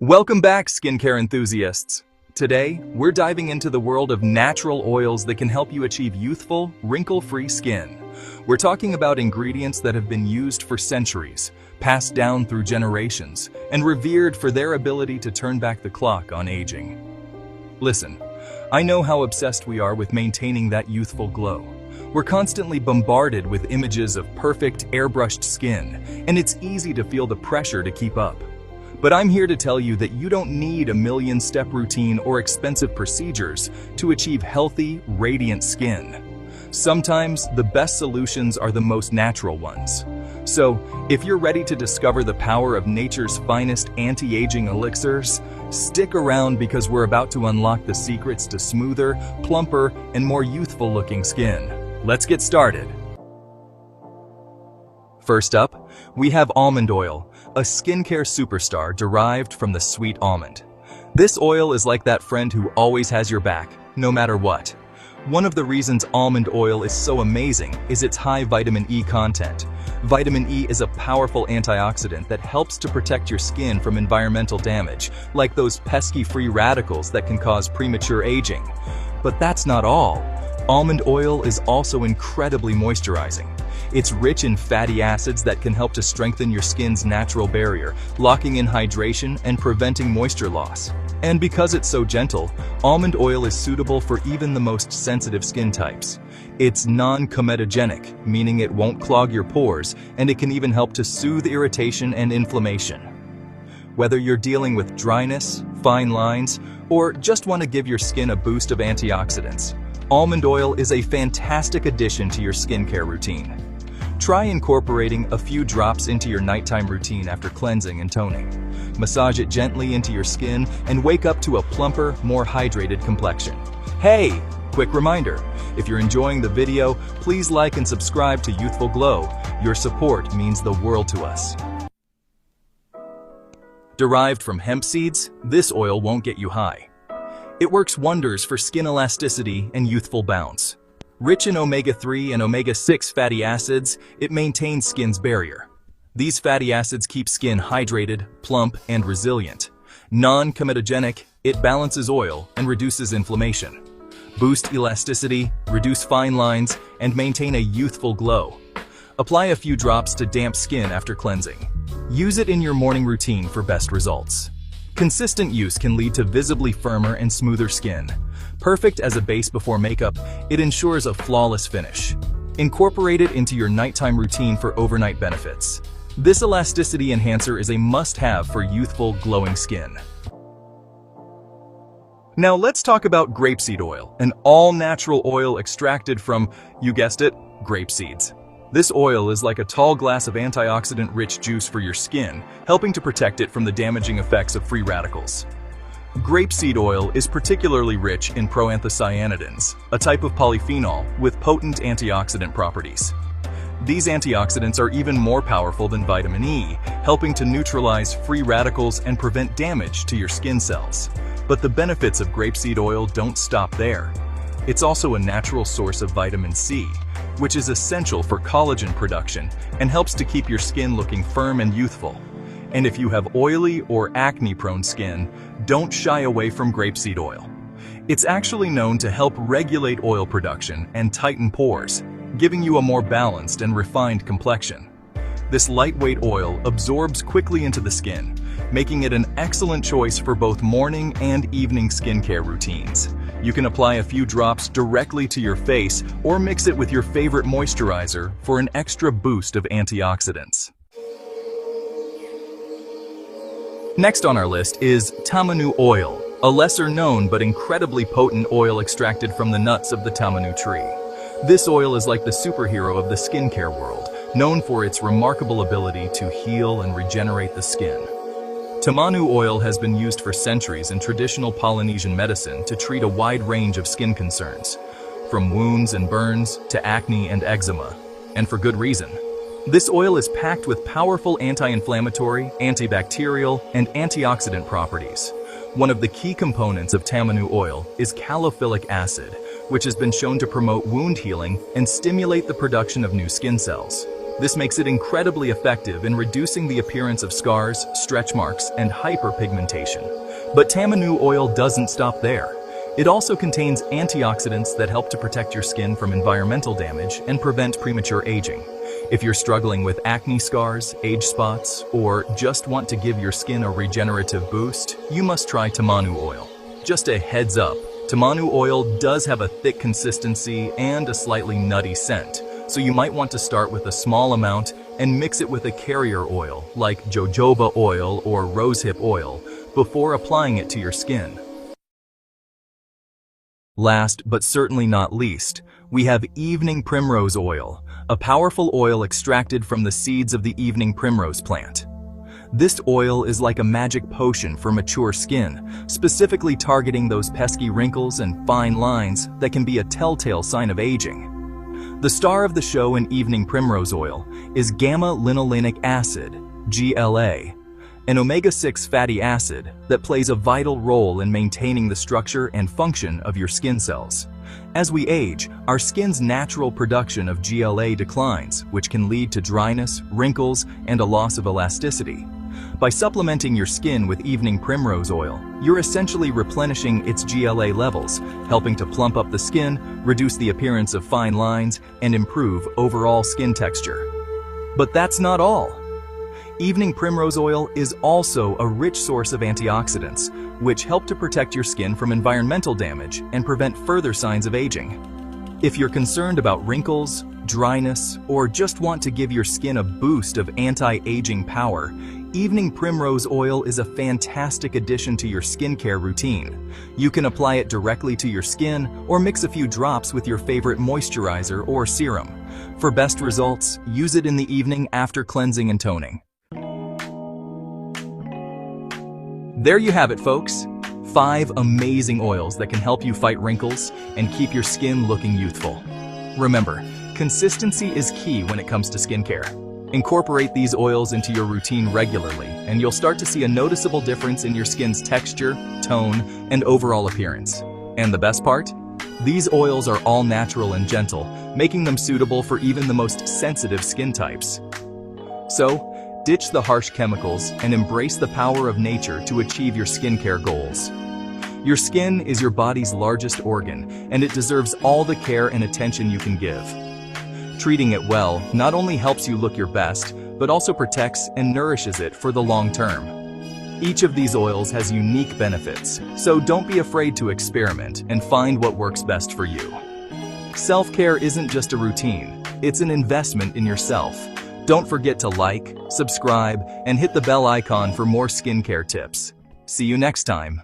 Welcome back, skincare enthusiasts. Today, we're diving into the world of natural oils that can help you achieve youthful, wrinkle-free skin. We're talking about ingredients that have been used for centuries, passed down through generations, and revered for their ability to turn back the clock on aging. Listen, I know how obsessed we are with maintaining that youthful glow. We're constantly bombarded with images of perfect, airbrushed skin, and it's easy to feel the pressure to keep up. But I'm here to tell you that you don't need a million-step routine or expensive procedures to achieve healthy, radiant skin. Sometimes the best solutions are the most natural ones. So, if you're ready to discover the power of nature's finest anti-aging elixirs, stick around because we're about to unlock the secrets to smoother, plumper, and more youthful-looking skin. Let's get started. First up, we have almond oil, a skincare superstar derived from the sweet almond. This oil is like that friend who always has your back, no matter what. One of the reasons almond oil is so amazing is its high vitamin E content. Vitamin E is a powerful antioxidant that helps to protect your skin from environmental damage, like those pesky free radicals that can cause premature aging. But that's not all. Almond oil is also incredibly moisturizing. It's rich in fatty acids that can help to strengthen your skin's natural barrier, locking in hydration and preventing moisture loss. And because it's so gentle, almond oil is suitable for even the most sensitive skin types. It's non-comedogenic, meaning it won't clog your pores, and it can even help to soothe irritation and inflammation. Whether you're dealing with dryness, fine lines, or just want to give your skin a boost of antioxidants, almond oil is a fantastic addition to your skincare routine. Try incorporating a few drops into your nighttime routine after cleansing and toning. Massage it gently into your skin and wake up to a plumper, more hydrated complexion. Hey, quick reminder, if you're enjoying the video, please like and subscribe to Youthful Glow. Your support means the world to us. Derived from hemp seeds, this oil won't get you high. It works wonders for skin elasticity and youthful bounce. Rich in omega-3 and omega-6 fatty acids, it maintains skin's barrier. These fatty acids keep skin hydrated, plump, and resilient. Non-comedogenic, it balances oil and reduces inflammation. Boost elasticity, reduce fine lines, and maintain a youthful glow. Apply a few drops to damp skin after cleansing. Use it in your morning routine for best results. Consistent use can lead to visibly firmer and smoother skin. Perfect as a base before makeup, it ensures a flawless finish. Incorporate it into your nighttime routine for overnight benefits. This elasticity enhancer is a must-have for youthful, glowing skin. Now let's talk about grapeseed oil, an all-natural oil extracted from, you guessed it, grape seeds. This oil is like a tall glass of antioxidant-rich juice for your skin, helping to protect it from the damaging effects of free radicals. Grapeseed oil is particularly rich in proanthocyanidins, a type of polyphenol with potent antioxidant properties. These antioxidants are even more powerful than vitamin E, helping to neutralize free radicals and prevent damage to your skin cells. But the benefits of grapeseed oil don't stop there. It's also a natural source of vitamin C, which is essential for collagen production and helps to keep your skin looking firm and youthful. And if you have oily or acne-prone skin, don't shy away from grapeseed oil. It's actually known to help regulate oil production and tighten pores, giving you a more balanced and refined complexion. This lightweight oil absorbs quickly into the skin, making it an excellent choice for both morning and evening skincare routines. You can apply a few drops directly to your face or mix it with your favorite moisturizer for an extra boost of antioxidants. Next on our list is tamanu oil, a lesser-known but incredibly potent oil extracted from the nuts of the tamanu tree. This oil is like the superhero of the skincare world, known for its remarkable ability to heal and regenerate the skin. Tamanu oil has been used for centuries in traditional Polynesian medicine to treat a wide range of skin concerns, from wounds and burns to acne and eczema, and for good reason. This oil is packed with powerful anti-inflammatory, antibacterial, and antioxidant properties. One of the key components of tamanu oil is calophilic acid, which has been shown to promote wound healing and stimulate the production of new skin cells. This makes it incredibly effective in reducing the appearance of scars, stretch marks, and hyperpigmentation. But Tamanu oil doesn't stop there. It also contains antioxidants that help to protect your skin from environmental damage and prevent premature aging. If you're struggling with acne scars, age spots, or just want to give your skin a regenerative boost, you must try Tamanu oil. Just a heads up, Tamanu oil does have a thick consistency and a slightly nutty scent, so you might want to start with a small amount and mix it with a carrier oil like jojoba oil or rosehip oil before applying it to your skin. Last but certainly not least, we have evening primrose oil, a powerful oil extracted from the seeds of the evening primrose plant. This oil is like a magic potion for mature skin, specifically targeting those pesky wrinkles and fine lines that can be a telltale sign of aging. The star of the show in evening primrose oil is gamma-linolenic acid, GLA, an omega-6 fatty acid that plays a vital role in maintaining the structure and function of your skin cells. As we age, our skin's natural production of GLA declines, which can lead to dryness, wrinkles, and a loss of elasticity. By supplementing your skin with evening primrose oil, you're essentially replenishing its GLA levels, helping to plump up the skin, reduce the appearance of fine lines, and improve overall skin texture. But that's not all. Evening primrose oil is also a rich source of antioxidants, which help to protect your skin from environmental damage and prevent further signs of aging. If you're concerned about wrinkles, dryness, or just want to give your skin a boost of anti-aging power, evening primrose oil is a fantastic addition to your skincare routine. You can apply it directly to your skin or mix a few drops with your favorite moisturizer or serum. For best results, use it in the evening after cleansing and toning. There you have it, folks. 5 amazing oils that can help you fight wrinkles and keep your skin looking youthful. Remember, consistency is key when it comes to skincare. Incorporate these oils into your routine regularly, and you'll start to see a noticeable difference in your skin's texture, tone, and overall appearance. And the best part? These oils are all natural and gentle, making them suitable for even the most sensitive skin types. So, ditch the harsh chemicals and embrace the power of nature to achieve your skincare goals. Your skin is your body's largest organ, and it deserves all the care and attention you can give. Treating it well not only helps you look your best, but also protects and nourishes it for the long term. Each of these oils has unique benefits, so don't be afraid to experiment and find what works best for you. Self-care isn't just a routine, it's an investment in yourself. Don't forget to like, subscribe, and hit the bell icon for more skincare tips. See you next time.